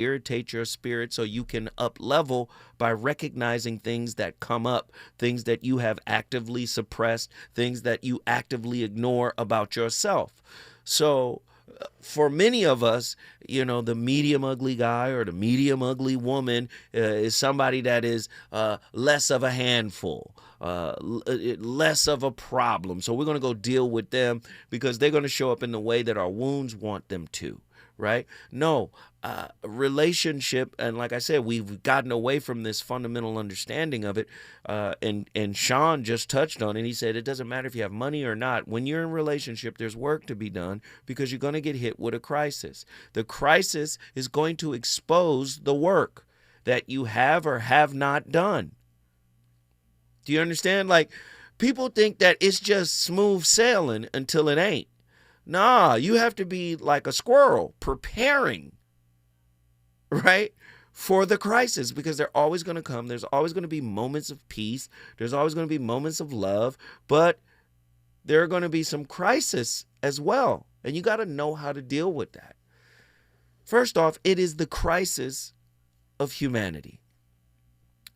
irritate your spirit so you can up level by recognizing things that come up, things that you have actively suppressed, things that you actively ignore about yourself. So for many of us, the medium ugly guy or the medium ugly woman is somebody that is less of a handful, less of a problem. So we're going to go deal with them because they're going to show up in the way that our wounds want them to. Right? No, relationship, and like I said, we've gotten away from this fundamental understanding of it. And Sean just touched on it. He said it doesn't matter if you have money or not. When you're in a relationship, there's work to be done because you're going to get hit with a crisis. The crisis is going to expose the work that you have or have not done. Do you understand? Like, people think that it's just smooth sailing until it ain't. Nah, you have to be like a squirrel preparing, right, for the crisis because they're always going to come. There's always going to be moments of peace. There's always going to be moments of love, but there are going to be some crisis as well. And you got to know how to deal with that. First off, it is the crisis of humanity.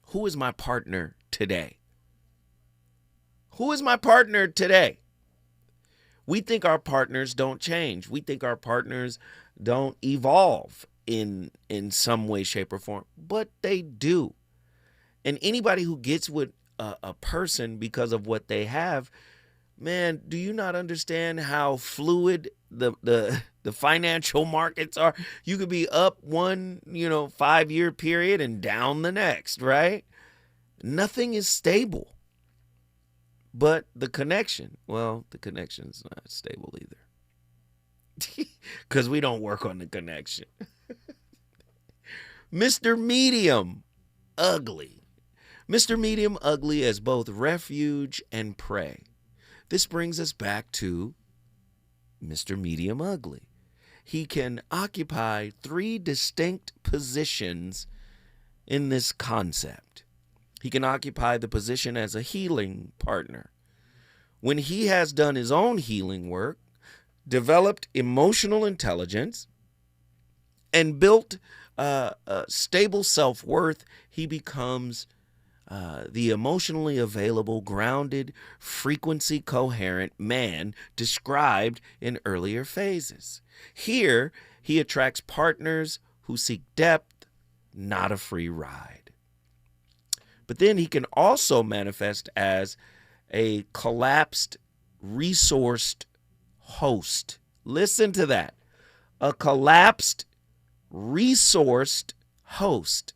Who is my partner today? Who is my partner today? We think our partners don't change. We think our partners don't evolve in some way, shape, or form, but they do. And anybody who gets with a person because of what they have, man, do you not understand how fluid the financial markets are? You could be up one, 5-year period and down the next, right? Nothing is stable. But the connection's not stable either. Because we don't work on the connection. Mr. Medium Ugly. Mr. Medium Ugly as both refuge and prey. This brings us back to Mr. Medium Ugly. He can occupy 3 distinct positions in this concept. He can occupy the position as a healing partner. When he has done his own healing work, developed emotional intelligence, and built a stable self-worth, he becomes the emotionally available, grounded, frequency-coherent man described in earlier phases. Here, he attracts partners who seek depth, not a free ride. But then he can also manifest as a collapsed, resourced host. Listen to that. A collapsed, resourced host.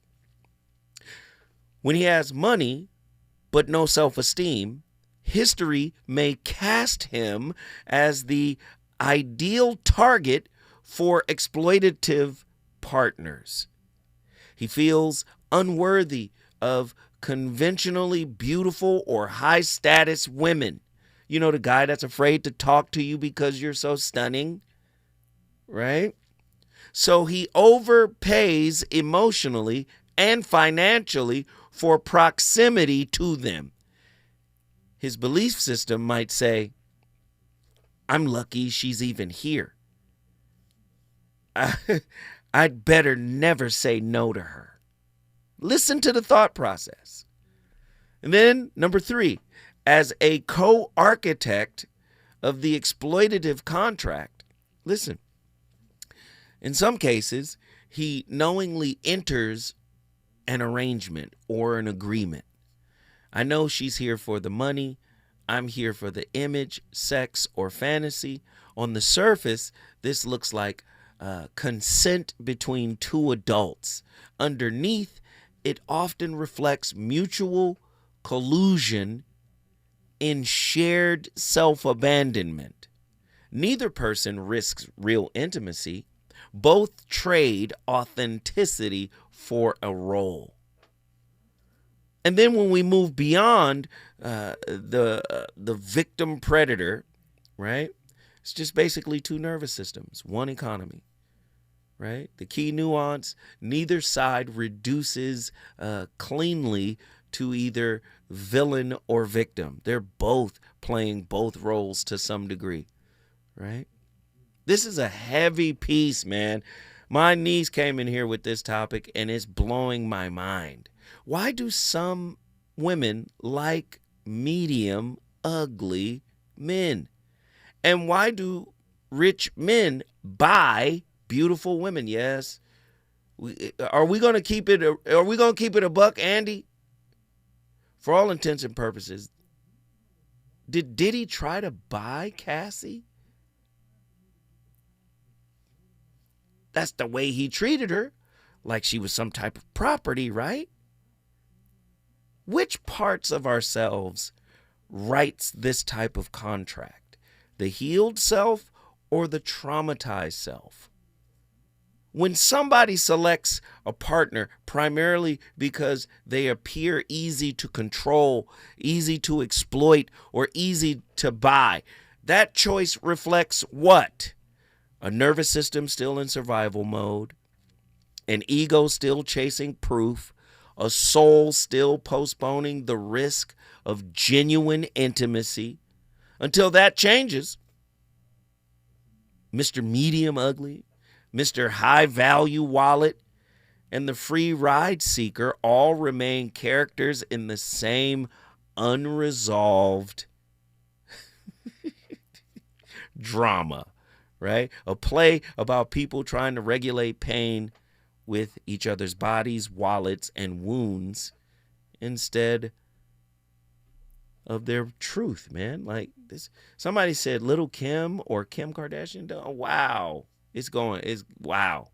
When he has money, but no self-esteem, history may cast him as the ideal target for exploitative partners. He feels unworthy of conventionally beautiful or high status women. You know, the guy that's afraid to talk to you because you're so stunning, right? So he overpays emotionally and financially for proximity to them. His belief system might say, I'm lucky she's even here. I'd better never say no to her. Listen to the thought process. And then, number 3, as a co-architect of the exploitative contract, listen, in some cases, he knowingly enters an arrangement or an agreement. I know she's here for the money. I'm here for the image, sex, or fantasy. On the surface, this looks like consent between 2 adults. Underneath, it often reflects mutual collusion in shared self-abandonment. Neither person risks real intimacy. Both trade authenticity for a role. And then when we move beyond the victim predator, right? It's just basically 2 nervous systems, 1 economy. Right? The key nuance, neither side reduces cleanly to either villain or victim. They're both playing both roles to some degree, right? This is a heavy piece, man. My niece came in here with this topic, and it's blowing my mind. Why do some women like medium, ugly men? And why do rich men buy beautiful women? Yes. Are we going to keep it? Are we going to keep it a buck, Andy? For all intents and purposes, did Diddy try to buy Cassie? That's the way he treated her, like she was some type of property, right? Which parts of ourselves writes this type of contract? The healed self or the traumatized self? When somebody selects a partner primarily because they appear easy to control, easy to exploit, or easy to buy, that choice reflects what? A nervous system still in survival mode, an ego still chasing proof, a soul still postponing the risk of genuine intimacy. Until that changes, Mr. Medium Ugly, Mr. High Value Wallet, and the free ride seeker all remain characters in the same unresolved drama, right? A play about people trying to regulate pain with each other's bodies, wallets, and wounds instead of their truth, man. Like this, somebody said Little Kim or Kim Kardashian. Oh, wow. Wow.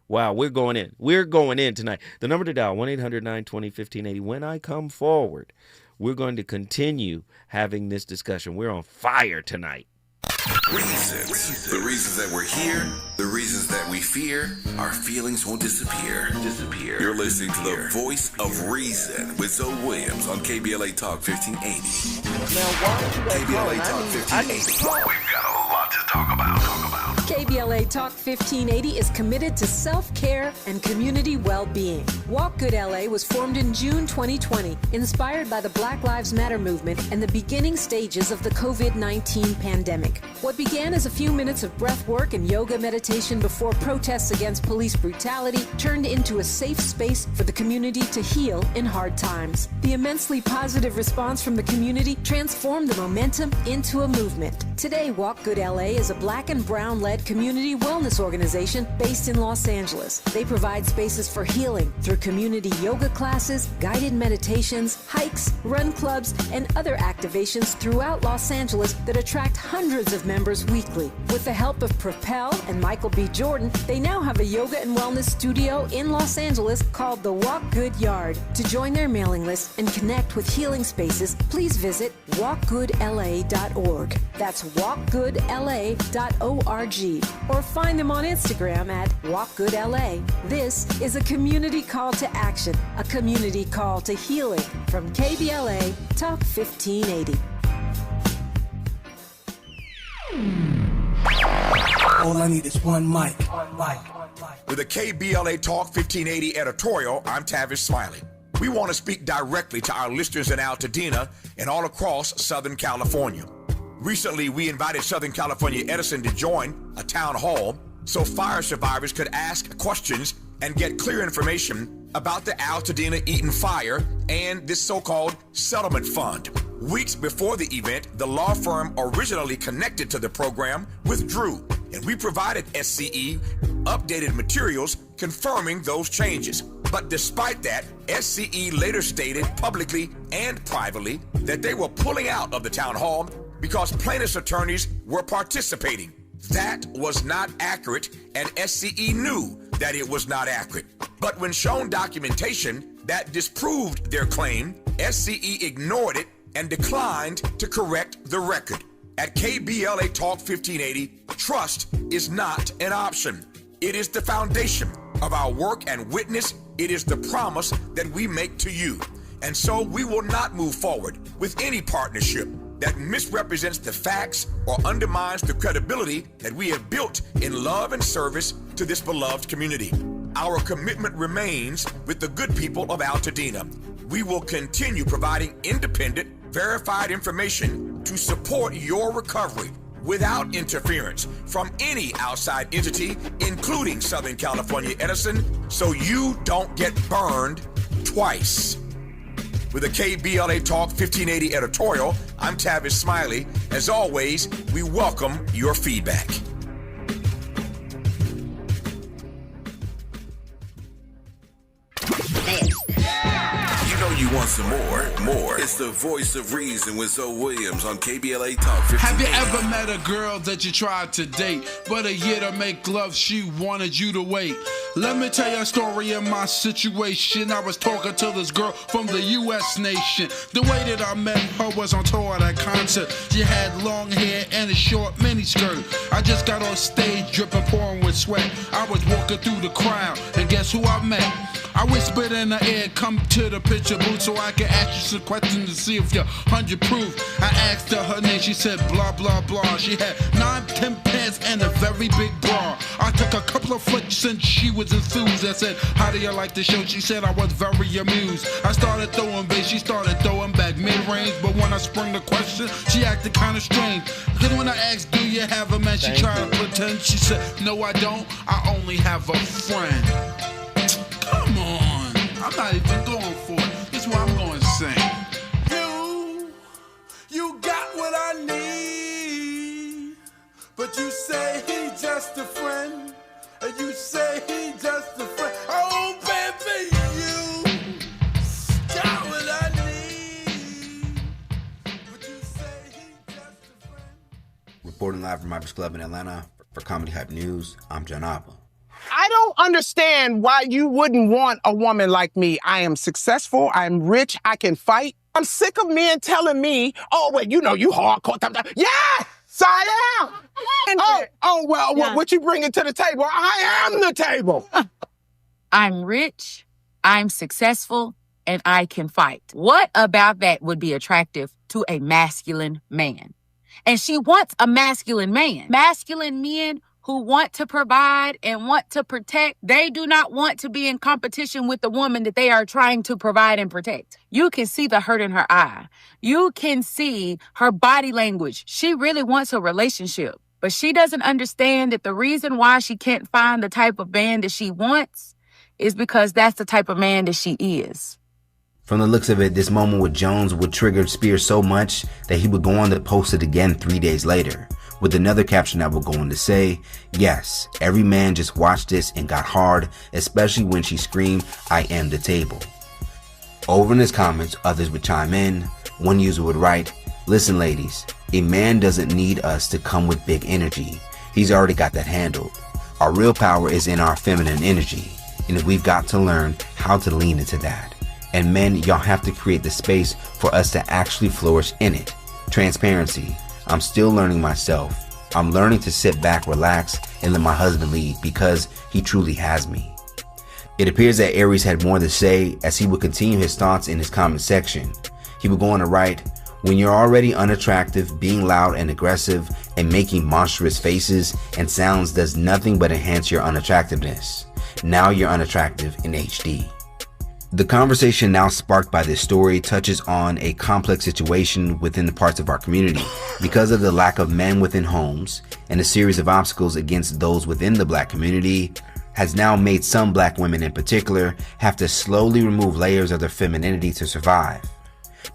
Wow, we're going in. We're going in tonight. The number to dial, 1-800-920-1580. When I come forward, we're going to continue having this discussion. We're on fire tonight. Reasons. The reasons that we're here, the reasons that we fear, our feelings won't disappear. You're listening to the voice of reason with Zoe Williams on KBLA Talk 1580. Now, why don't you guys KBLA call? Talk 1580. We've got a lot to talk about. KBLA Talk 1580 is committed to self-care and community well-being. Walk Good LA was formed in June 2020, inspired by the Black Lives Matter movement and the beginning stages of the COVID-19 pandemic. What began as a few minutes of breath work and yoga meditation before protests against police brutality turned into a safe space for the community to heal in hard times. The immensely positive response from the community transformed the momentum into a movement. Today, Walk Good LA is a Black and Brown-led community wellness organization based in Los Angeles. They provide spaces for healing through community yoga classes, guided meditations, hikes, run clubs, and other activations throughout Los Angeles that attract hundreds of members weekly. With the help of Propel and Michael B. Jordan, they now have a yoga and wellness studio in Los Angeles called the Walk Good Yard. To join their mailing list and connect with healing spaces, please visit walkgoodla.org. That's walkgoodla.org. Or find them on Instagram at walkgoodla. This is a community call to action, a community call to healing from KBLA Talk 1580. All I need is one mic. With a KBLA Talk 1580 editorial, I'm Tavish Smiley. We want to speak directly to our listeners in Altadena and all across Southern California. Recently, we invited Southern California Edison to join a town hall so fire survivors could ask questions and get clear information about the Altadena Eaton fire and this so-called settlement fund. Weeks before the event, the law firm originally connected to the program withdrew, and we provided SCE updated materials confirming those changes. But despite that, SCE later stated publicly and privately that they were pulling out of the town hall because plaintiffs' attorneys were participating. That was not accurate, and SCE knew that it was not accurate. But when shown documentation that disproved their claim, SCE ignored it and declined to correct the record. At KBLA Talk 1580, trust is not an option. It is the foundation of our work and witness. It is the promise that we make to you. And so we will not move forward with any partnership that misrepresents the facts or undermines the credibility that we have built in love and service to this beloved community. Our commitment remains with the good people of Altadena. We will continue providing independent, verified information to support your recovery. without interference from any outside entity, including Southern California Edison, so you don't get burned twice. With the KBLA Talk 1580 editorial, I'm Tavis Smiley. As always, we welcome your feedback. You know you want some more. It's the voice of reason with Zoe Williams on KBLA Talk 1580. Have you ever met a girl that you tried to date, but a year to make love she wanted you to wait? Let me tell you a story of my situation. I was talking to this girl from the U.S. nation. The way that I met her was on tour at a concert. She had long hair and a short miniskirt. I just got on stage dripping, pouring with sweat. I was walking through the crowd, and guess who I met? I whispered in her ear, come to the picture booth so I can ask you some questions to see if you're 100 proof. I asked her name, she said blah, blah, blah. She had 9, 10 pants and a very big bra. I took a couple of flicks and she was enthused. I said, how do you like the show? She said I was very amused. I started throwing bass, she started throwing back mid-range. But when I sprung the question, she acted kind of strange. Then when I asked, do you have a man? She tried to pretend. She said, no, I don't. I only have a friend. Come on, I'm not even going for it. This is what I'm going to sing. You got what I need, but you say he's just a friend, and you say he's just a friend. Oh, baby, you got what I need, but you say he's just a friend. Reporting live from Ibis Club in Atlanta for Comedy Hype News, I'm John Apple. I don't understand why you wouldn't want a woman like me. I am successful. I'm rich. I can fight. I'm sick of men telling me, oh, well, you know, you hardcore. Yes, I am. What you bringing to the table? I am the table. I'm rich, I'm successful, and I can fight. What about that would be attractive to a masculine man? And she wants a masculine man. Masculine men who want to provide and want to protect, they do not want to be in competition with the woman that they are trying to provide and protect. You can see the hurt in her eye. You can see her body language. She really wants a relationship, but she doesn't understand that the reason why she can't find the type of man that she wants is because that's the type of man that she is. From the looks of it, this moment with Jones would trigger Spears so much that he would go on to post it again 3 days later, with another caption that would go on to say, yes, every man just watched this and got hard, especially when she screamed, I am the table. Over in his comments, others would chime in. One user would write, listen ladies, a man doesn't need us to come with big energy. He's already got that handled. Our real power is in our feminine energy, and we've got to learn how to lean into that. And men, y'all have to create the space for us to actually flourish in it. Transparency. I'm still learning myself. I'm learning to sit back, relax, and let my husband lead because he truly has me. It appears that Aries had more to say as he would continue his thoughts in his comment section. He would go on to write, when you're already unattractive, being loud and aggressive and making monstrous faces and sounds does nothing but enhance your unattractiveness. Now you're unattractive in HD. The conversation now sparked by this story touches on a complex situation within the parts of our community because of the lack of men within homes and a series of obstacles against those within the black community has now made some black women in particular have to slowly remove layers of their femininity to survive.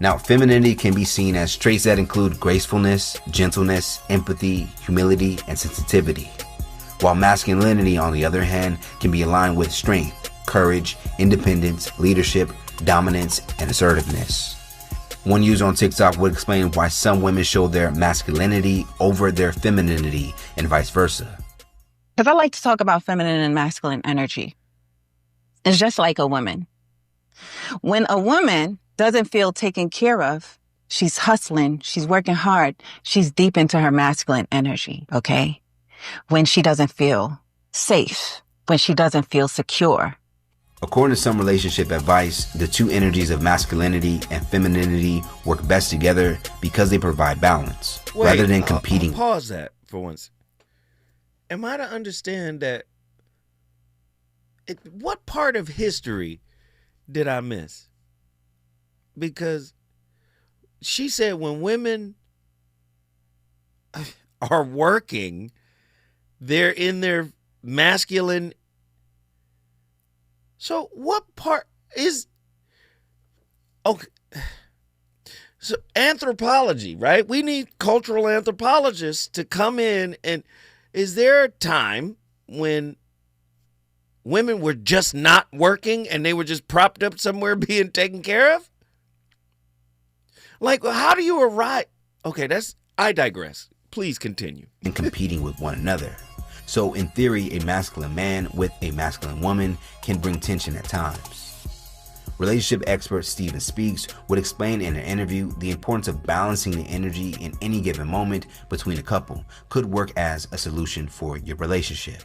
Now, femininity can be seen as traits that include gracefulness, gentleness, empathy, humility, and sensitivity, while masculinity, on the other hand, can be aligned with strength, courage, independence, leadership, dominance, and assertiveness. One user on TikTok would explain why some women show their masculinity over their femininity and vice versa. Because I like to talk about feminine and masculine energy. It's just like a woman. When a woman doesn't feel taken care of, she's hustling, she's working hard, she's deep into her masculine energy, okay? When she doesn't feel safe, when she doesn't feel secure. According to some relationship advice, the two energies of masculinity and femininity work best together because they provide balance, rather than competing. Pause that for once. Am I to understand that what part of history did I miss? Because she said when women, are working. They're in their masculine. So what part is, okay. So anthropology, right? We need cultural anthropologists to come in. And is there a time when women were just not working and they were just propped up somewhere being taken care of? Like, how do you arrive? Okay, I digress. Please continue. And competing with one another. So in theory, a masculine man with a masculine woman can bring tension at times. Relationship expert Steven Speaks would explain in an interview the importance of balancing the energy in any given moment between a couple could work as a solution for your relationship.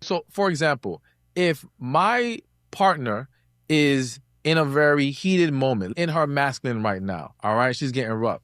So, for example, if my partner is in a very heated moment, in her masculine right now, all right, she's getting rough.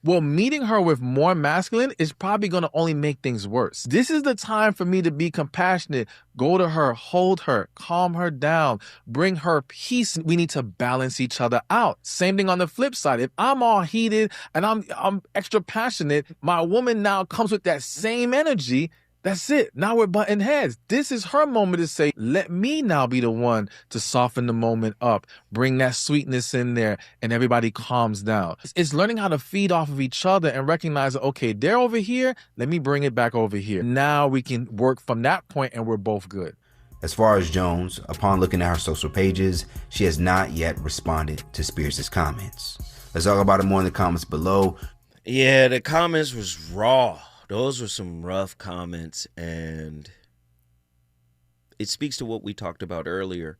Well, meeting her with more masculine is probably going to only make things worse. This is the time for me to be compassionate, go to her, hold her, calm her down, bring her peace. We need to balance each other out. Same thing on the flip side. If I'm all heated and I'm extra passionate, my woman now comes with that same energy. That's it. Now we're butting heads. This is her moment to say, let me now be the one to soften the moment up, bring that sweetness in there, and everybody calms down. It's learning how to feed off of each other and recognize, okay, they're over here, let me bring it back over here. Now we can work from that point and we're both good. As far as Jones, upon looking at her social pages, she has not yet responded to Spears' comments. Let's talk about it more in the comments below. Yeah, the comments was raw. Those were some rough comments, and it speaks to what we talked about earlier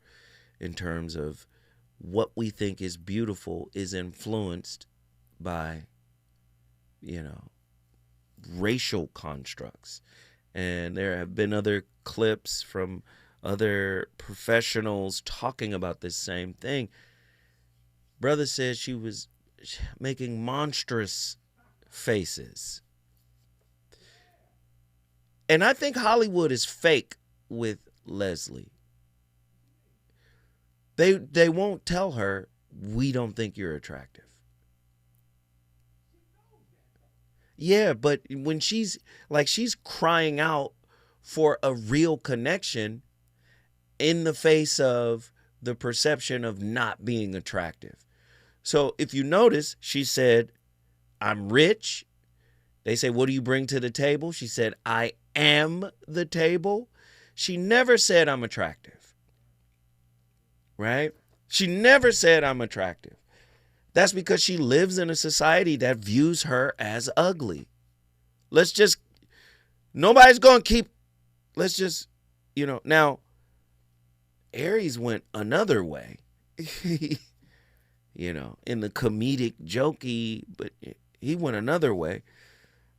in terms of what we think is beautiful is influenced by, racial constructs. And there have been other clips from other professionals talking about this same thing. Brother says she was making monstrous faces. And I think Hollywood is fake with Leslie. They won't tell her, we don't think you're attractive. Yeah, but when she's crying out for a real connection in the face of the perception of not being attractive. So if you notice, she said, I'm rich. They say, what do you bring to the table? She said, I am the table. She never said I'm attractive. Right? She never said I'm attractive. That's because she lives in a society that views her as ugly. Nobody's going to keep, now, Aries went another way, in the comedic, jokey, but he went another way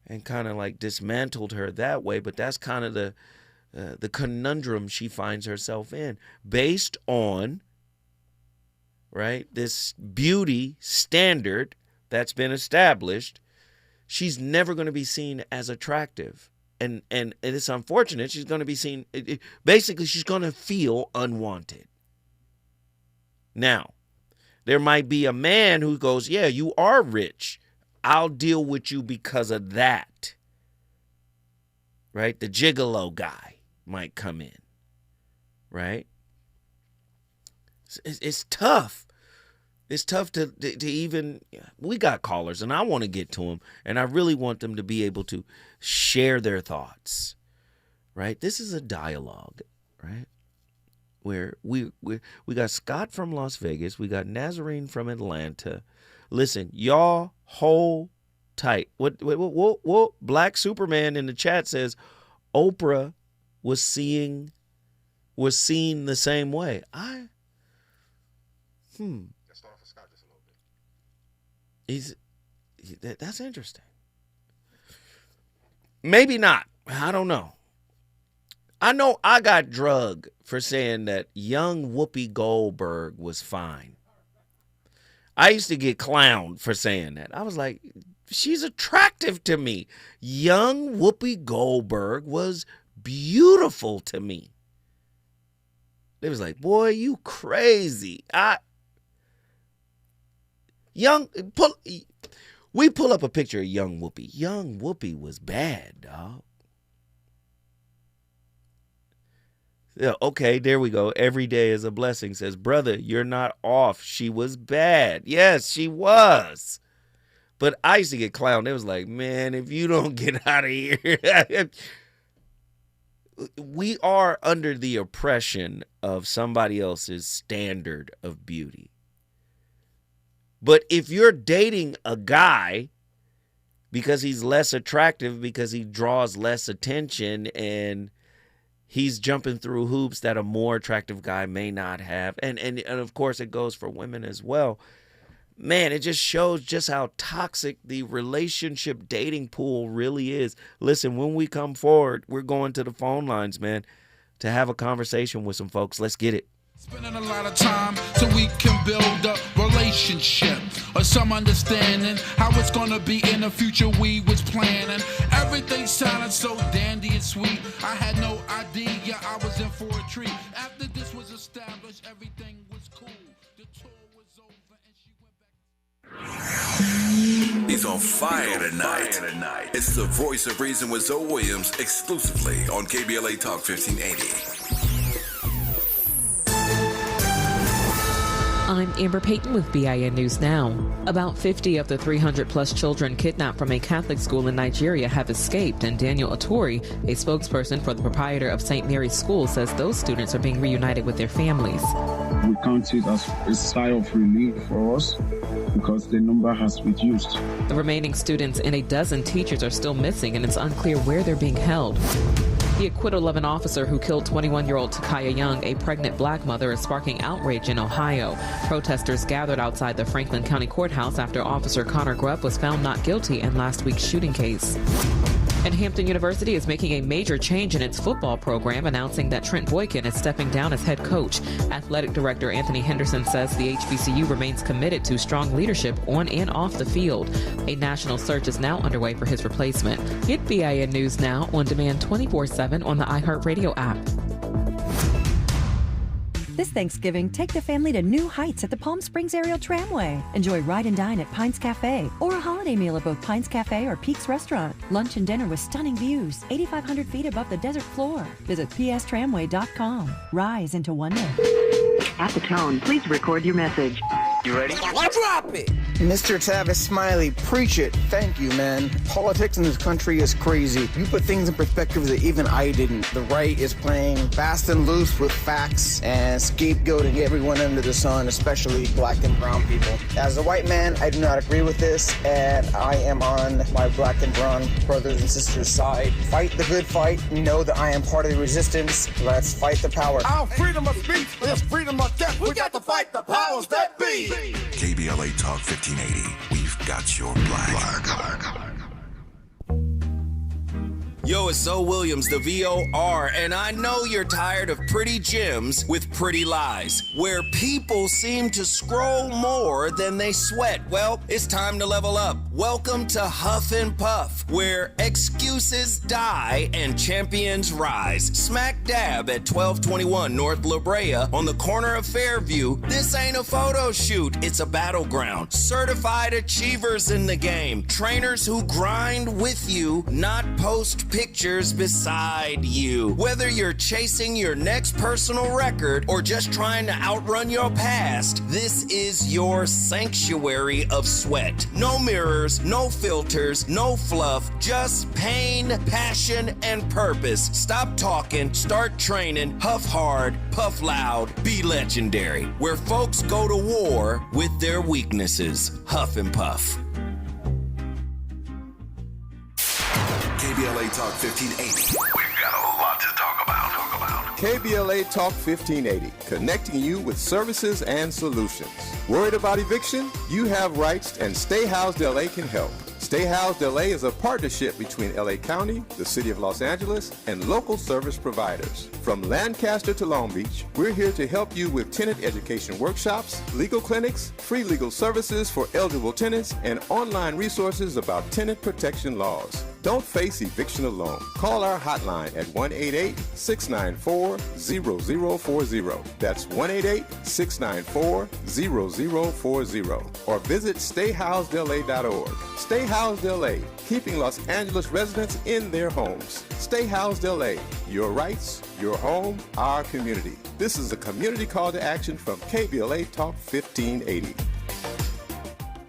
and kind of like dismantled her that way. But that's kind of the conundrum she finds herself in based on, right, this beauty standard that's been established. She's never going to be seen as attractive. And it's unfortunate. She's going to be seen, basically, she's going to feel unwanted. Now, there might be a man who goes, yeah, you are rich. I'll deal with you because of that. Right? The gigolo guy might come in. Right? It's tough. It's tough to even, we got callers and I want to get to them and I really want them to be able to share their thoughts, right? This is a dialogue, right? Where we got Scott from Las Vegas. We got Nazarene from Atlanta. Listen, y'all hold tight. What Black Superman in the chat says Oprah was seen the same way. That's interesting. Maybe not. I don't know. I know I got drugged for saying that young Whoopi Goldberg was fine. I used to get clowned for saying that. I was like, she's attractive to me. Young Whoopi Goldberg was beautiful to me. They was like, boy, you crazy. We pull up a picture of young Whoopi. Young Whoopi was bad, dog. Yeah, okay, there we go. Every day is a blessing. Says, brother, you're not off. She was bad. Yes, she was. But I used to get clowned. It was like, man, if you don't get out of here. We are under the oppression of somebody else's standard of beauty. But if you're dating a guy because he's less attractive, because he draws less attention, and he's jumping through hoops that a more attractive guy may not have, and of course it goes for women as well, man, it just shows just how toxic the relationship dating pool really is. Listen, when we come forward, we're going to the phone lines, man, to have a conversation with some folks. Let's get it. Spending a lot of time so we can build a relationship or some understanding how it's gonna be in the future. We was planning. Everything sounded so dandy and sweet. I had no idea I was in for a treat. After this was established, everything was cool. The tour was over and she went back. He's on fire tonight. It's the Voice of Reason with Zoe Williams, exclusively on KBLA Talk 1580. I'm Amber Payton with BIN News Now. About 50 of the 300-plus children kidnapped from a Catholic school in Nigeria have escaped, and Daniel Atori, a spokesperson for the proprietor of St. Mary's School, says those students are being reunited with their families. We count it as a sigh of relief for us because the number has reduced. The remaining students and a dozen teachers are still missing, and it's unclear where they're being held. The acquittal of an officer who killed 21-year-old Takaya Young, a pregnant black mother, is sparking outrage in Ohio. Protesters gathered outside the Franklin County Courthouse after Officer Connor Grubb was found not guilty in last week's shooting case. And Hampton University is making a major change in its football program, announcing that Trent Boykin is stepping down as head coach. Athletic director Anthony Henderson says the HBCU remains committed to strong leadership on and off the field. A national search is now underway for his replacement. Get BIN News Now on demand 24/7 on the iHeartRadio app. This Thanksgiving, take the family to new heights at the Palm Springs Aerial Tramway. Enjoy ride and dine at Pines Cafe or a holiday meal at both Pines Cafe or Peaks Restaurant. Lunch and dinner with stunning views, 8,500 feet above the desert floor. Visit pstramway.com. Rise into wonder. At the tone, please record your message. You ready? Drop it! Mr. Tavis Smiley, preach it. Thank you, man. Politics in this country is crazy. You put things in perspective that even I didn't. The right is playing fast and loose with facts and scapegoating everyone under the sun, especially black and brown people. As a white man, I do not agree with this, and I am on my black and brown brothers and sisters' side. Fight the good fight. Know that I am part of the resistance. Let's fight the power. Our freedom of speech is freedom of death. We got to fight the powers that be. KBLA Talk 1580. We've got your black. Yo, it's Zoe Williams, the VOR, and I know you're tired of pretty gems with pretty lies, where people seem to scroll more than they sweat. Well, it's time to level up. Welcome to Huff and Puff, where excuses die and champions rise. Smack dab at 1221 North La Brea on the corner of Fairview. This ain't a photo shoot, it's a battleground. Certified achievers in the game. Trainers who grind with you, not post pictures beside you. Whether you're chasing your next personal record or just trying to outrun your past, this is your sanctuary of sweat. No mirrors, no filters, no fluff, just pain, passion, and purpose. Stop talking, start training, huff hard, puff loud, be legendary. Where folks go to war with their weaknesses. Huff and Puff. KBLA Talk 1580. We've got a lot to talk about. KBLA Talk 1580, connecting you with services and solutions. Worried about eviction? You have rights, and Stay Housed LA can help. Stay Housed LA is a partnership between LA County, the City of Los Angeles, and local service providers. From Lancaster to Long Beach, we're here to help you with tenant education workshops, legal clinics, free legal services for eligible tenants, and online resources about tenant protection laws. Don't face eviction alone. Call our hotline at 1-888-694-0040. That's 1-888-694-0040. Or visit stayhousedla.org. Stay Housed LA, keeping Los Angeles residents in their homes. Stay Housed LA, your rights, your home, our community. This is a community call to action from KBLA Talk 1580.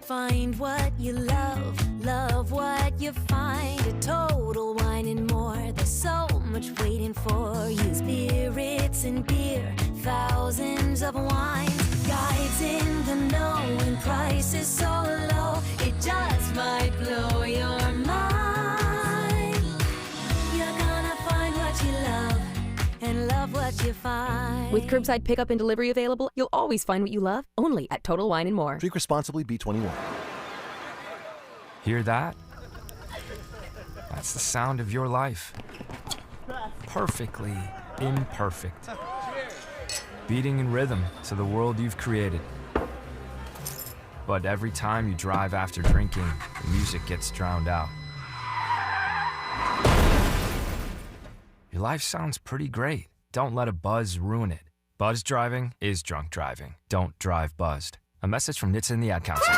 Find what you love, love what you find. A Total Wine and More. There's so much waiting for you. Spirits and beer, thousands of wines. Guides in the know and prices so low, it just might blow your mind. You're gonna find what you love and love what you find. With curbside pickup and delivery available, you'll always find what you love, only at Total Wine and More. Drink responsibly, B21. Hear that? That's the sound of your life. Perfectly imperfect. Beating in rhythm to the world you've created. But every time you drive after drinking, the music gets drowned out. Your life sounds pretty great. Don't let a buzz ruin it. Buzz driving is drunk driving. Don't drive buzzed. A message from NHTSA and the Ad Council.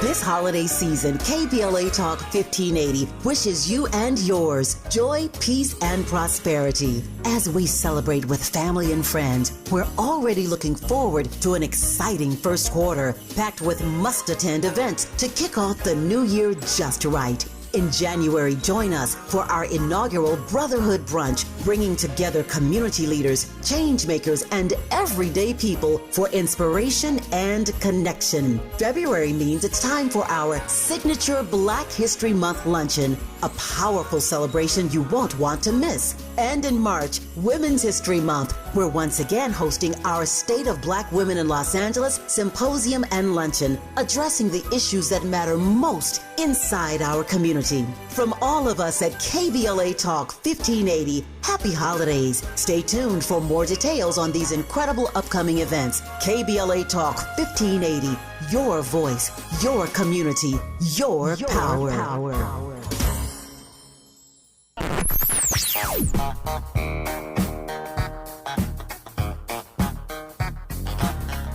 This holiday season, KBLA Talk 1580 wishes you and yours joy, peace, and prosperity. As we celebrate with family and friends, we're already looking forward to an exciting first quarter, packed with must-attend events to kick off the new year just right. In January, join us for our inaugural Brotherhood Brunch, bringing together community leaders, change makers, and everyday people for inspiration and connection. February means it's time for our signature Black History Month luncheon, a powerful celebration you won't want to miss. And in March, Women's History Month, we're once again hosting our State of Black Women in Los Angeles Symposium and Luncheon, addressing the issues that matter most inside our community. From all of us at KBLA Talk 1580, happy holidays. Stay tuned for more details on these incredible upcoming events. KBLA Talk 1580, your voice, your community, your power.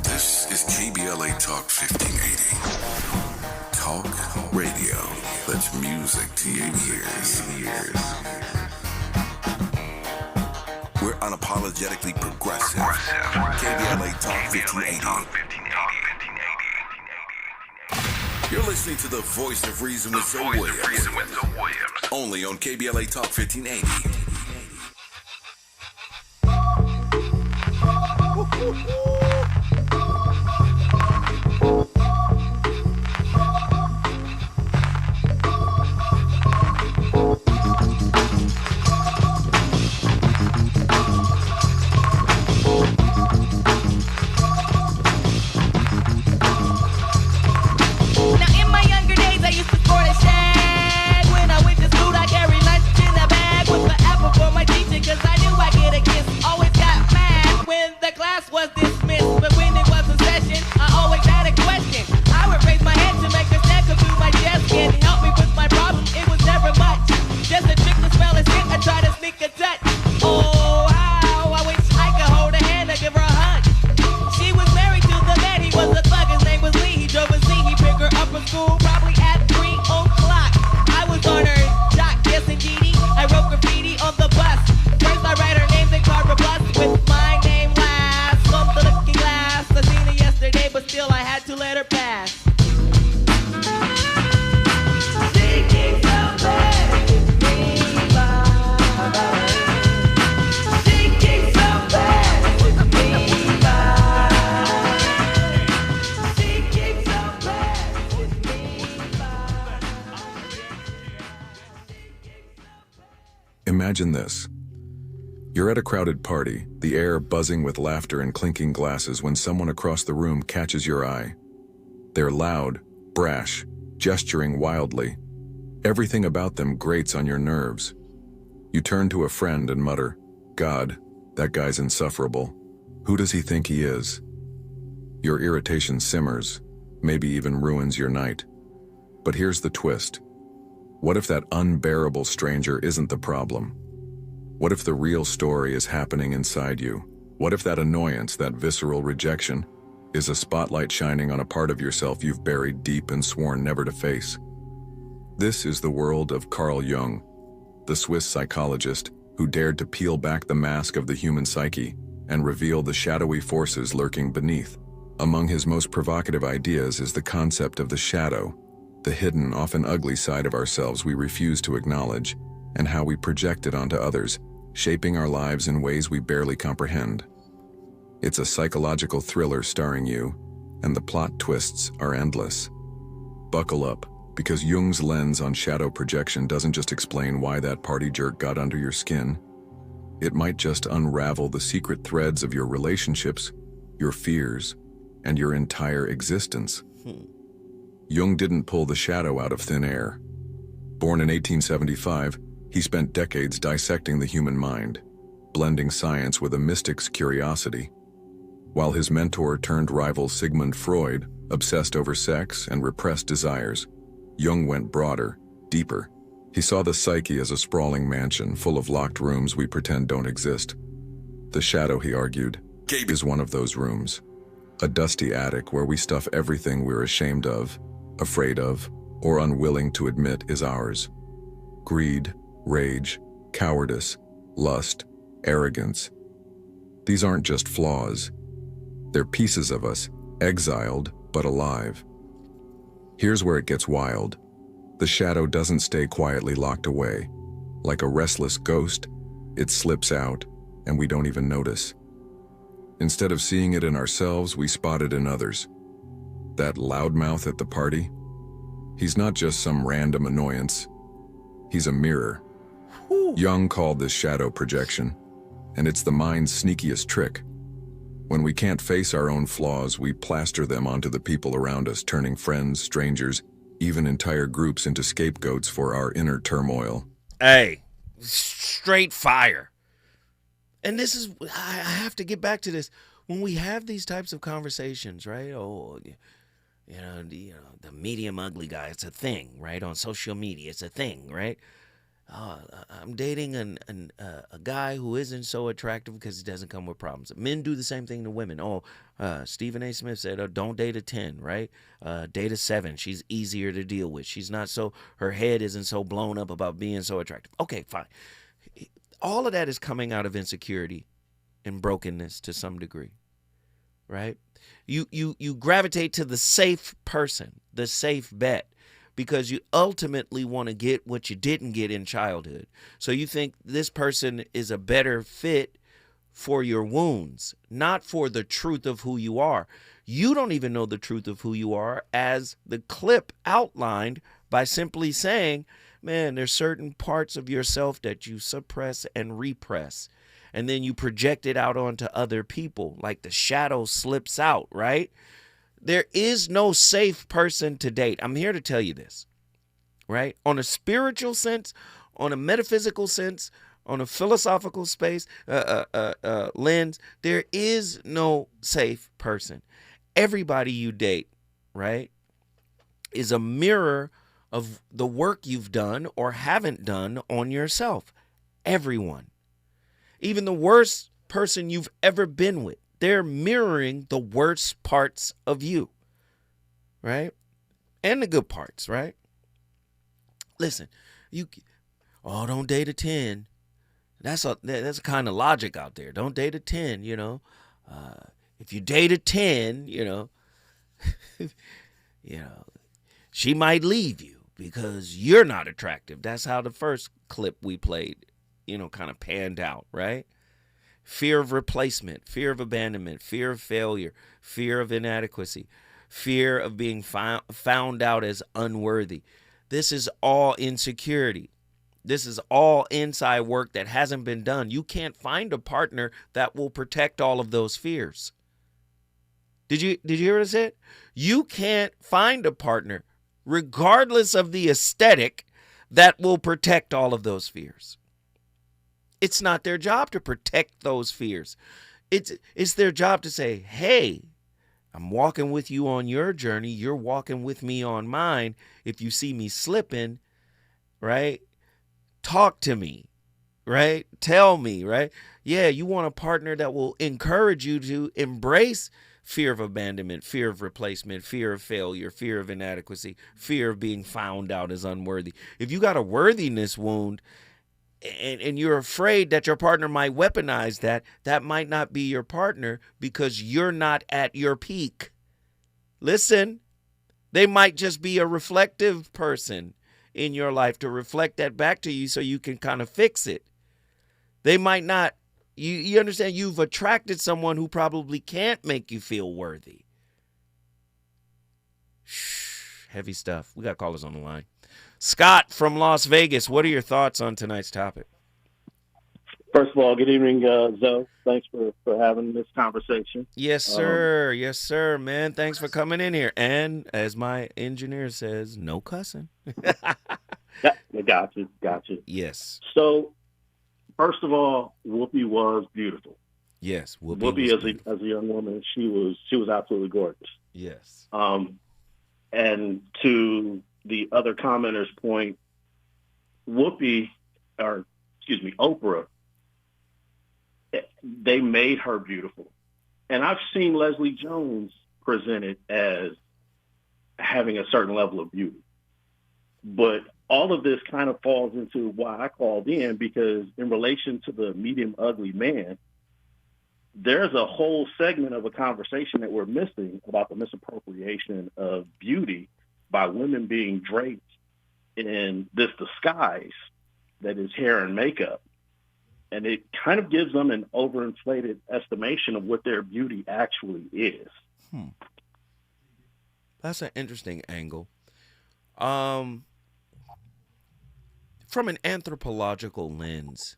This is KBLA Talk 1580. Talk radio that's music to your ears. We're unapologetically progressive. KBLA Talk 1580. You're listening to the voice of reason with Zoe Williams. Only on KBLA Talk 1580. Imagine this. You're at a crowded party, the air buzzing with laughter and clinking glasses when someone across the room catches your eye. They're loud, brash, gesturing wildly. Everything about them grates on your nerves. You turn to a friend and mutter, "God, that guy's insufferable. Who does he think he is?" Your irritation simmers, maybe even ruins your night. But here's the twist. What if that unbearable stranger isn't the problem? What if the real story is happening inside you? What if that annoyance, that visceral rejection, is a spotlight shining on a part of yourself you've buried deep and sworn never to face? This is the world of Carl Jung, the Swiss psychologist who dared to peel back the mask of the human psyche and reveal the shadowy forces lurking beneath. Among his most provocative ideas is the concept of the shadow, the hidden, often ugly side of ourselves we refuse to acknowledge, and how we project it onto others, shaping our lives in ways we barely comprehend. It's a psychological thriller starring you, and the plot twists are endless. Buckle up, because Jung's lens on shadow projection doesn't just explain why that party jerk got under your skin. It might just unravel the secret threads of your relationships, your fears, and your entire existence. Jung didn't pull the shadow out of thin air. Born in 1875, he spent decades dissecting the human mind, blending science with a mystic's curiosity. While his mentor turned rival Sigmund Freud obsessed over sex and repressed desires, Jung went broader, deeper. He saw the psyche as a sprawling mansion full of locked rooms we pretend don't exist. The shadow, he argued, is one of those rooms. A dusty attic where we stuff everything we're ashamed of, afraid of, or unwilling to admit is ours. Greed, rage, cowardice, lust, arrogance. These aren't just flaws. They're pieces of us, exiled but alive. Here's where it gets wild. The shadow doesn't stay quietly locked away. Like a restless ghost, it slips out, and we don't even notice. Instead of seeing it in ourselves, we spot it in others. That loudmouth at the party? He's not just some random annoyance. He's a mirror. Jung called this shadow projection, and it's the mind's sneakiest trick. When we can't face our own flaws, we plaster them onto the people around us, turning friends, strangers, even entire groups into scapegoats for our inner turmoil. Hey, straight fire. And this is, I have to get back to this. When we have these types of conversations, right? Oh, the medium ugly guy, it's a thing, right? On social media, it's a thing, right? I'm dating a guy who isn't so attractive because he doesn't come with problems. Men do the same thing to women. Stephen A. Smith said, don't date a 10, right? Date a 7. She's easier to deal with. She's not so, her head isn't so blown up about being so attractive. Okay, fine. All of that is coming out of insecurity and brokenness to some degree, right? You gravitate to the safe person, the safe bet, because you ultimately want to get what you didn't get in childhood. So you think this person is a better fit for your wounds, not for the truth of who you are. You don't even know the truth of who you are, as the clip outlined by simply saying, man, there's certain parts of yourself that you suppress and repress, and then you project it out onto other people, like the shadow slips out, right? There is no safe person to date. I'm here to tell you this, right? On a spiritual sense, on a metaphysical sense, on a philosophical space, lens, there is no safe person. Everybody you date, right, is a mirror of the work you've done or haven't done on yourself. Everyone. Even the worst person you've ever been with, they're mirroring the worst parts of you, right? And the good parts, right? Listen, don't date a 10. That's a kind of logic out there. Don't date a 10, If you date a 10, she might leave you because you're not attractive. That's how the first clip we played, kind of panned out, right? Fear of replacement, fear of abandonment, fear of failure, fear of inadequacy, fear of being found out as unworthy. This is all insecurity. This is all inside work that hasn't been done. You can't find a partner that will protect all of those fears. Did you hear what I said? You can't find a partner, regardless of the aesthetic, that will protect all of those fears. It's not their job to protect those fears. It's their job to say, hey, I'm walking with you on your journey. You're walking with me on mine. If you see me slipping, right, talk to me, right? Tell me, right? Yeah, you want a partner that will encourage you to embrace fear of abandonment, fear of replacement, fear of failure, fear of inadequacy, fear of being found out as unworthy. If you got a worthiness wound and you're afraid that your partner might weaponize that, that might not be your partner because you're not at your peak. Listen, they might just be a reflective person in your life to reflect that back to you so you can kind of fix it. They might not, you understand, you've attracted someone who probably can't make you feel worthy. Shh, heavy stuff. We got callers on the line. Scott from Las Vegas, what are your thoughts on tonight's topic? First of all, good evening, Zoe. Thanks for having this conversation. Yes, sir. Yes, sir, man. Thanks for coming in here. And as my engineer says, no cussing. Yeah, got you. Yes. So, first of all, Whoopi was beautiful. Yes, Whoopi as a young woman, she was absolutely gorgeous. Yes. And to the other commenter's point, Oprah, they made her beautiful. And I've seen Leslie Jones presented as having a certain level of beauty. But all of this kind of falls into why I called in, because in relation to the medium ugly man, there's a whole segment of a conversation that we're missing about the misappropriation of beauty by women being draped in this disguise that is hair and makeup. And it kind of gives them an overinflated estimation of what their beauty actually is. That's an interesting angle. From an anthropological lens,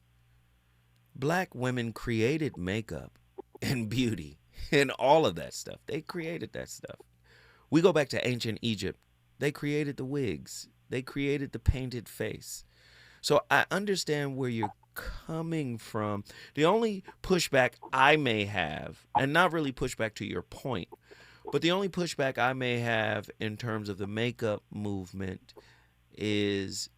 Black women created makeup and beauty and all of that stuff. They created that stuff. We go back to ancient Egypt. They created the wigs. They created the painted face. So I understand where you're coming from. The only pushback I may have, and not really pushback to your point, but the only pushback I may have in terms of the makeup movement is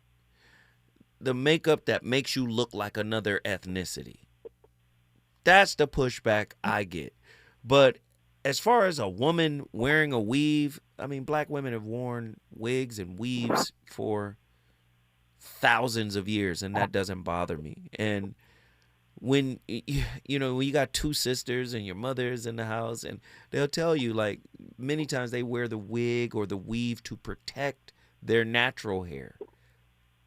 the makeup that makes you look like another ethnicity. That's the pushback I get. But as far as a woman wearing a weave, I mean, Black women have worn wigs and weaves for thousands of years, and that doesn't bother me. And when when you got two sisters and your mother's in the house, and they'll tell you, like, many times they wear the wig or the weave to protect their natural hair.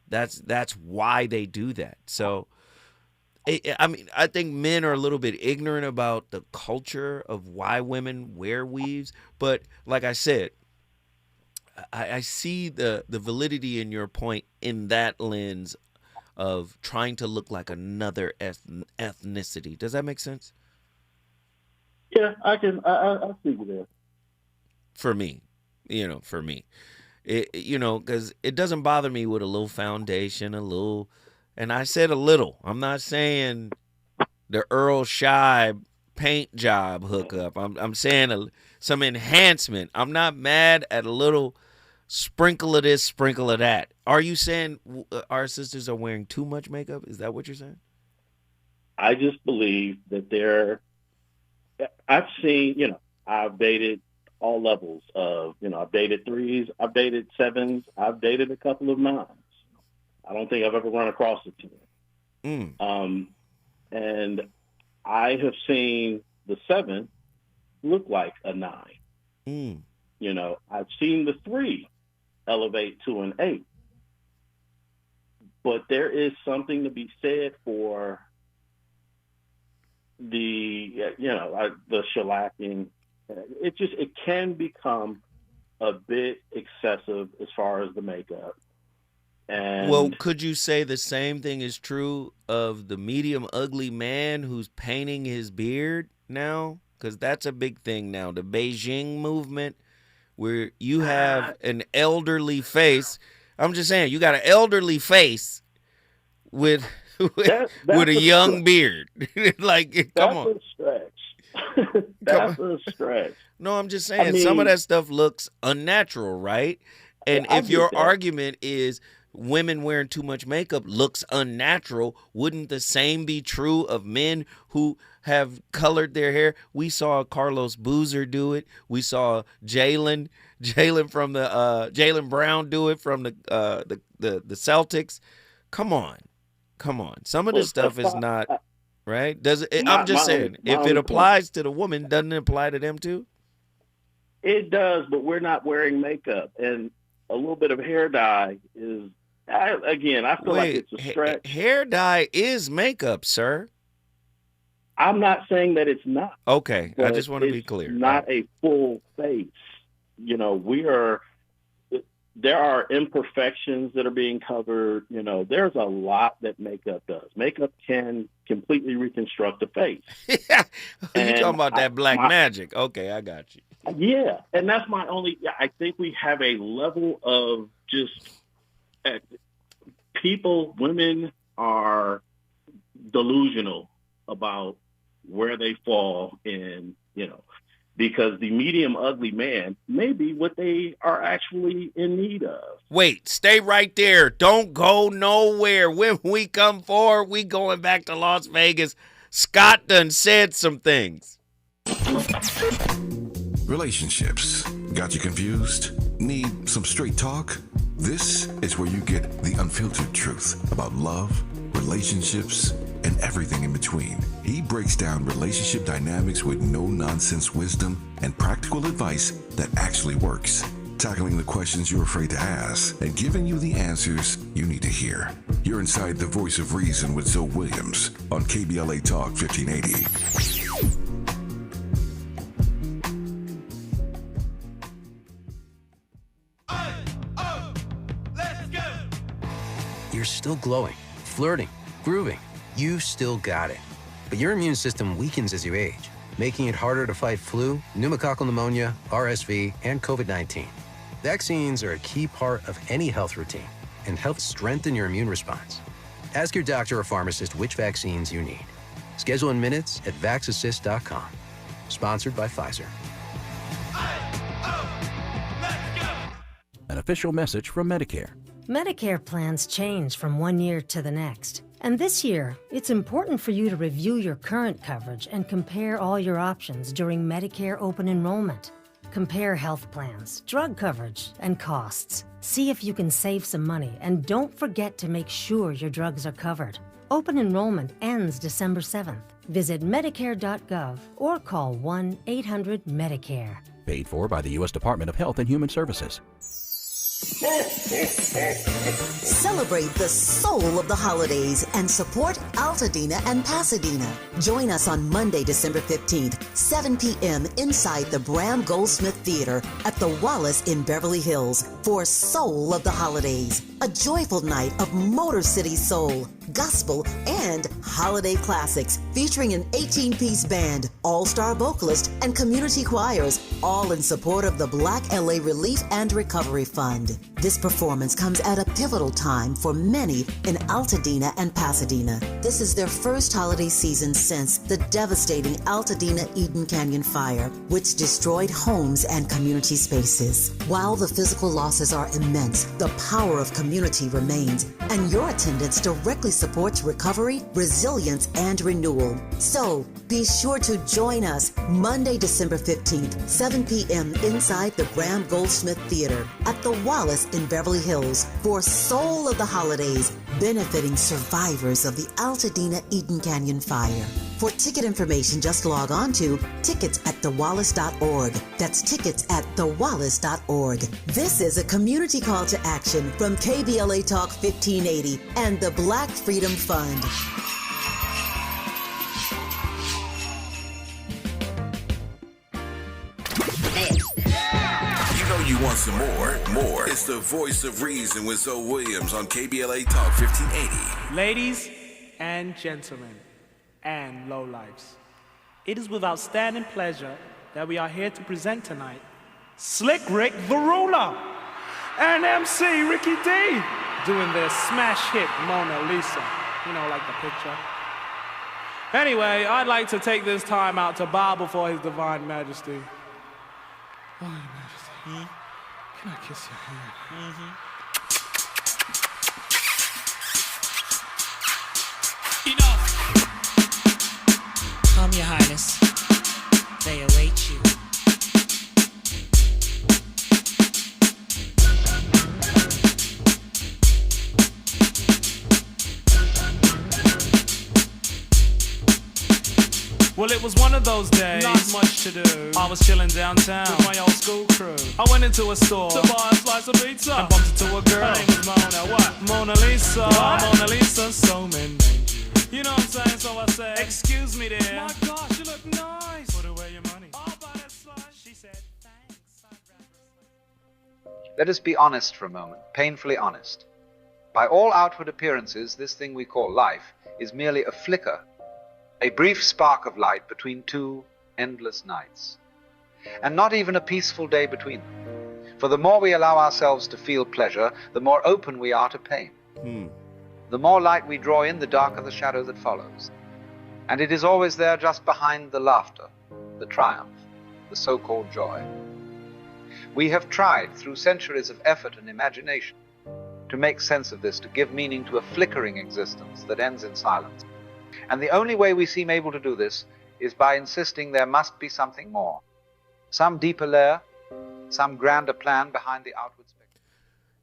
That's why they do that. So I mean, I think men are a little bit ignorant about the culture of why women wear weaves, but like I said, I see the validity in your point in that lens of trying to look like another ethnicity. Does that make sense? Yeah, I see you there. For me, because it doesn't bother me with a little foundation, and I said a little. I'm not saying the Earl Scheib paint job hookup. I'm saying some enhancement. I'm not mad at a little sprinkle of this, sprinkle of that. Are you saying our sisters are wearing too much makeup? Is that what you're saying? I just believe that I've seen, I've dated all levels of, I've dated 3s, I've dated 7s, I've dated a couple of 9s. I don't think I've ever run across a 10. And I have seen the 7 look like a 9. I've seen the 3 elevate to an 8. But there is something to be said for the shellacking. It can become a bit excessive as far as the makeup. And well, could you say the same thing is true of the medium ugly man who's painting his beard now? Because that's a big thing now. The Beijing movement, where you have an elderly face. I'm just saying, you got an elderly face with a young beard. Like, come on. That's a stretch. That's a stretch. No, I'm just saying some of that stuff looks unnatural, right? And if your argument is women wearing too much makeup looks unnatural, wouldn't the same be true of men who have colored their hair? We saw Carlos Boozer do it. We saw Jalen from the Jalen Brown do it from the Celtics. Come on. Some of this stuff is not right. I'm just saying, if it applies to the woman, doesn't it apply to them too? It does, but we're not wearing makeup, and a little bit of hair dye is. I feel like it's a stretch. Hair dye is makeup, sir. I'm not saying that it's not. Okay, I just want to be clear. Not a full face. There are imperfections that are being covered. There's a lot that makeup does. Makeup can completely reconstruct the face. You're talking about that black magic. Okay, I got you. Yeah, and that's my only. I think we have a level of just women are delusional about where they fall in, because the medium ugly man may be what they are actually in need of. Wait, stay right there. Don't go nowhere. When we come forward, we going back to Las Vegas. Scott done said some things. Relationships. Got you confused? Need some straight talk? This is where you get the unfiltered truth about love, relationships, and everything in between. He breaks down relationship dynamics with no-nonsense wisdom and practical advice that actually works. Tackling the questions you're afraid to ask and giving you the answers you need to hear. You're inside the Voice of Reason with Zoe Williams on KBLA Talk 1580. You're still glowing, flirting, grooving. You still got it. But your immune system weakens as you age, making it harder to fight flu, pneumococcal pneumonia, RSV, and COVID-19. Vaccines are a key part of any health routine and help strengthen your immune response. Ask your doctor or pharmacist which vaccines you need. Schedule in minutes at vaxassist.com. Sponsored by Pfizer. An official message from Medicare. Medicare plans change from one year to the next. And this year, it's important for you to review your current coverage and compare all your options during Medicare open enrollment. Compare health plans, drug coverage, and costs. See if you can save some money, and don't forget to make sure your drugs are covered. Open enrollment ends December 7th. Visit Medicare.gov or call 1-800-MEDICARE. Paid for by the U.S. Department of Health and Human Services. Celebrate the soul of the holidays and support Altadena and Pasadena. Join us on Monday, December 15th, 7 p.m. inside the Bram Goldsmith Theater at the Wallace in Beverly Hills for Soul of the Holidays, a joyful night of Motor City soul, gospel, and holiday classics featuring an 18-piece band, all-star vocalist, and community choirs, all in support of the Black LA Relief and Recovery Fund. This performance comes at a pivotal time for many in Altadena and Pasadena. This is their first holiday season since the devastating Altadena Eden Canyon fire, which destroyed homes and community spaces. While the physical losses are immense, the power of community remains, and your attendance directly supports recovery, resilience, and renewal. So, be sure to join us Monday, December 15th, 7 p.m. inside the Bram Goldsmith Theater at the Wallace in Beverly Hills for Soul of the Holidays, benefiting survivors of the Altadena Eden Canyon fire. For ticket information, just log on to ticketsatthewallace.org. That's ticketsatthewallace.org. This is a community call to action from KBLA Talk 1580 and the Black Freedom Fund. You want some more. It's the Voice of Reason with Zoe Williams on KBLA Talk 1580. Ladies and gentlemen and lowlifes, it is with outstanding pleasure that we are here to present tonight Slick Rick the Ruler and MC Ricky D doing their smash hit Mona Lisa, like the picture. Anyway, I'd like to take this time out to bow before His Divine Majesty. Oh, Your Majesty. Can I kiss your hand? Enough! Come, Your Highness. They await you. Well, it was one of those days, not much to do. I was chilling downtown with my old school crew. I went into a store to buy a slice of pizza and bumped into a girl. Her name was Mona. What? Mona Lisa. What? Mona Lisa, so many. You know what I'm saying? So I said, excuse me, dear. My gosh, you look nice. Put away your money. I'll buy that slice. She said, thanks. Let us be honest for a moment, painfully honest. By all outward appearances, this thing we call life is merely a flicker, a brief spark of light between two endless nights, and not even a peaceful day between them. For the more we allow ourselves to feel pleasure, the more open we are to pain. The more light we draw in, the darker the shadow that follows. And it is always there just behind the laughter, the triumph, the so-called joy. We have tried, through centuries of effort and imagination, to make sense of this, to give meaning to a flickering existence that ends in silence. And the only way we seem able to do this is by insisting there must be something more, some deeper layer, some grander plan behind the outward spectrum.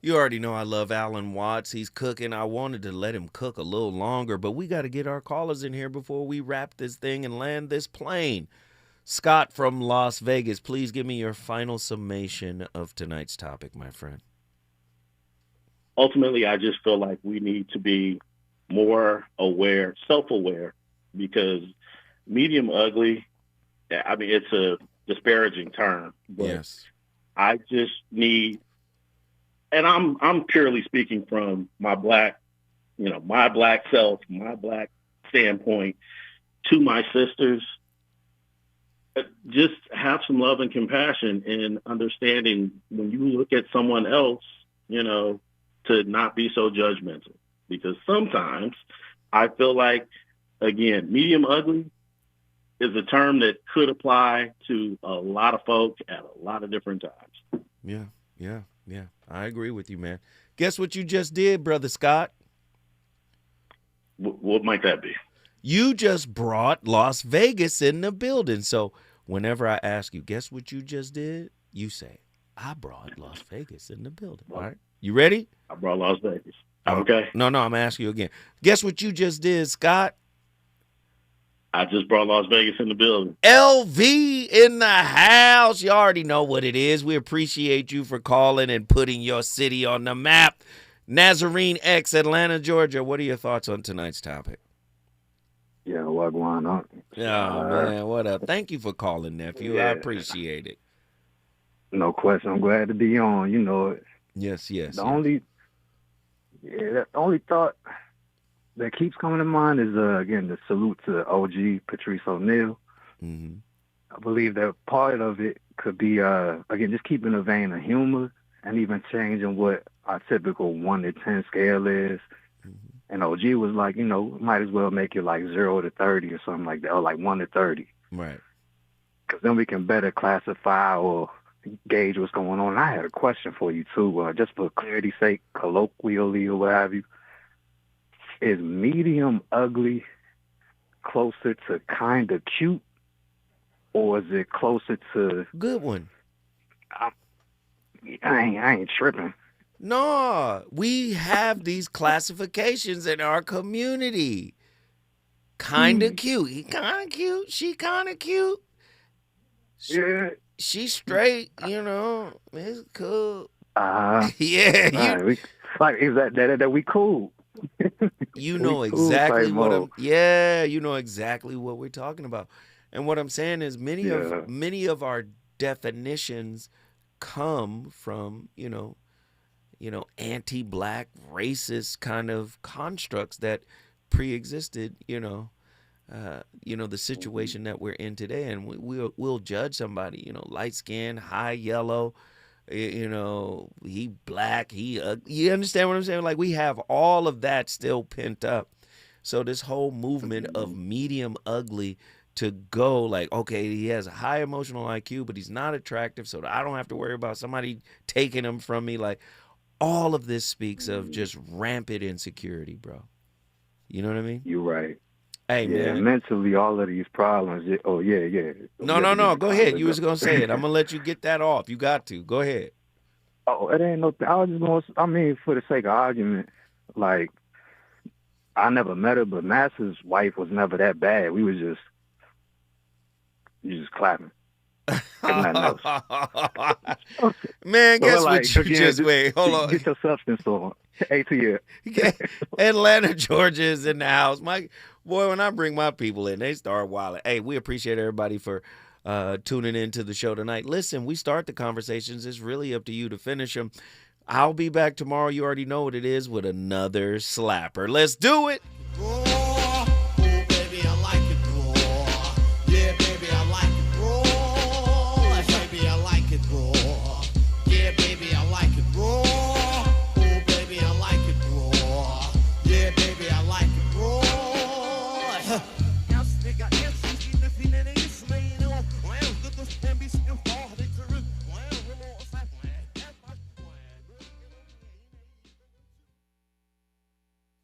You already know I love Alan Watts. He's cooking. I wanted to let him cook a little longer, but we got to get our callers in here before we wrap this thing and land this plane. Scott from Las Vegas, please give me your final summation of tonight's topic, my friend. Ultimately, I just feel like we need to be more aware, self-aware, because medium ugly, I mean, it's a disparaging term, but yes. I just need, and I'm purely speaking from my black self, my black standpoint to my sisters, just have some love and compassion and understanding when you look at someone else, to not be so judgmental. Because sometimes I feel like, again, medium ugly is a term that could apply to a lot of folks at a lot of different times. Yeah. I agree with you, man. Guess what you just did, Brother Scott? What might that be? You just brought Las Vegas in the building. So whenever I ask you, guess what you just did? You say, I brought Las Vegas in the building. All right. You ready? I brought Las Vegas. Okay. No, I'm asking you again. Guess what you just did, Scott? I just brought Las Vegas in the building. LV in the house. You already know what it is. We appreciate you for calling and putting your city on the map. Nazarene X, Atlanta, Georgia. What are your thoughts on tonight's topic? Yeah, what's going on? Oh, man, what up? Thank you for calling, nephew. I appreciate it. No question. I'm glad to be on. You know it. Yes. The only thought that keeps coming to mind is, again, the salute to OG Patrice O'Neal. Mm-hmm. I believe that part of it could be, again, just keeping a vein of humor and even changing what our typical 1 to 10 scale is. Mm-hmm. And OG was like, might as well make it like 0 to 30 or something like that, or like 1 to 30. Right. Because then we can better classify or gauge what's going on. And I had a question for you, too, just for clarity's sake, colloquially or what have you. Is medium ugly closer to kind of cute, or is it closer to... Good one. I ain't tripping. No, we have these classifications in our community. Kind of cute. He kind of cute. She kind of cute. Yeah. She's straight, It's cool. Yeah. Is that we cool. You know exactly what I'm. Yeah, you know exactly what we're talking about. And what I'm saying is many of our definitions come from, anti-black racist kind of constructs that pre-existed, the situation that we're in today. And we'll judge somebody, light skin, high yellow, he black, you understand what I'm saying? Like, we have all of that still pent up. So this whole movement of medium ugly to go like, okay, he has a high emotional IQ, but he's not attractive, so I don't have to worry about somebody taking him from me. Like, all of this speaks of just rampant insecurity, bro. You know what I mean? You're right. Hey, yeah, man. Mentally, all of these problems. Yeah. No. Go ahead. You was going to say it. I'm going to let you get that off. You got to. Go ahead. Oh, it ain't no. I was just going to, I mean, for the sake of argument, like, I never met her, but Master's wife was never that bad. We was just clapping. Nothing else. Man, guess like, what you again, just wait. Hold on. Get your substance on. ATL. Atlanta, Georgia is in the house. My boy, when I bring my people in, they start wilding. Hey, we appreciate everybody for tuning into the show tonight. Listen, we start the conversations. It's really up to you to finish them. I'll be back tomorrow. You already know what it is, with another slapper. Let's do it.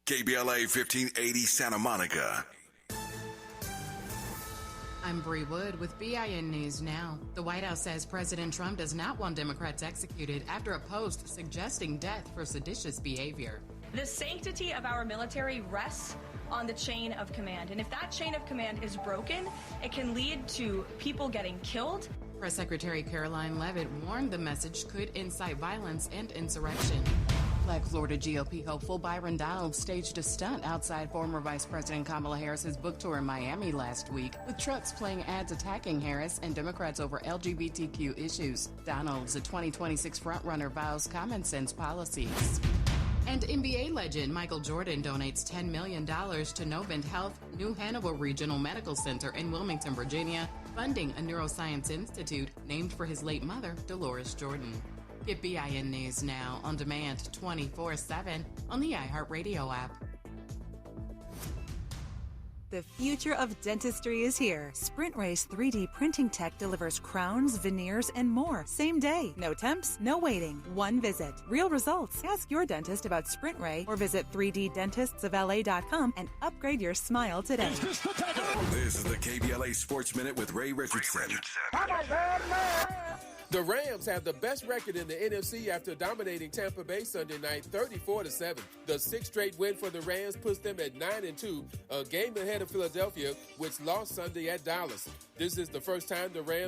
KBLA 1580 Santa Monica. I'm Bree Wood with BIN News Now. The White House says President Trump does not want Democrats executed after a post suggesting death for seditious behavior. The sanctity of our military rests on the chain of command. And if that chain of command is broken, it can lead to people getting killed. Press Secretary Caroline Leavitt warned the message could incite violence and insurrection. Black Florida GOP hopeful Byron Donalds staged a stunt outside former Vice President Kamala Harris's book tour in Miami last week, with trucks playing ads attacking Harris and Democrats over LGBTQ issues. Donalds, a 2026 frontrunner, vows common sense policies. And NBA legend Michael Jordan donates $10 million to Novant Health New Hannibal Regional Medical Center in Wilmington, Virginia, funding a neuroscience institute named for his late mother, Dolores Jordan. Get BIN News Now on demand 24/7 on the iHeartRadio app. The future of dentistry is here. Sprint Ray's 3D printing tech delivers crowns, veneers, and more. Same day. No temps, no waiting. One visit. Real results. Ask your dentist about Sprint Ray or visit 3ddentistsofla.com and upgrade your smile today. This is the KBLA Sports Minute with Ray Richardson. The Rams have the best record in the NFC after dominating Tampa Bay Sunday night 34-7. The sixth straight win for the Rams puts them at 9-2, a game ahead of Philadelphia, which lost Sunday at Dallas. This is the first time the Rams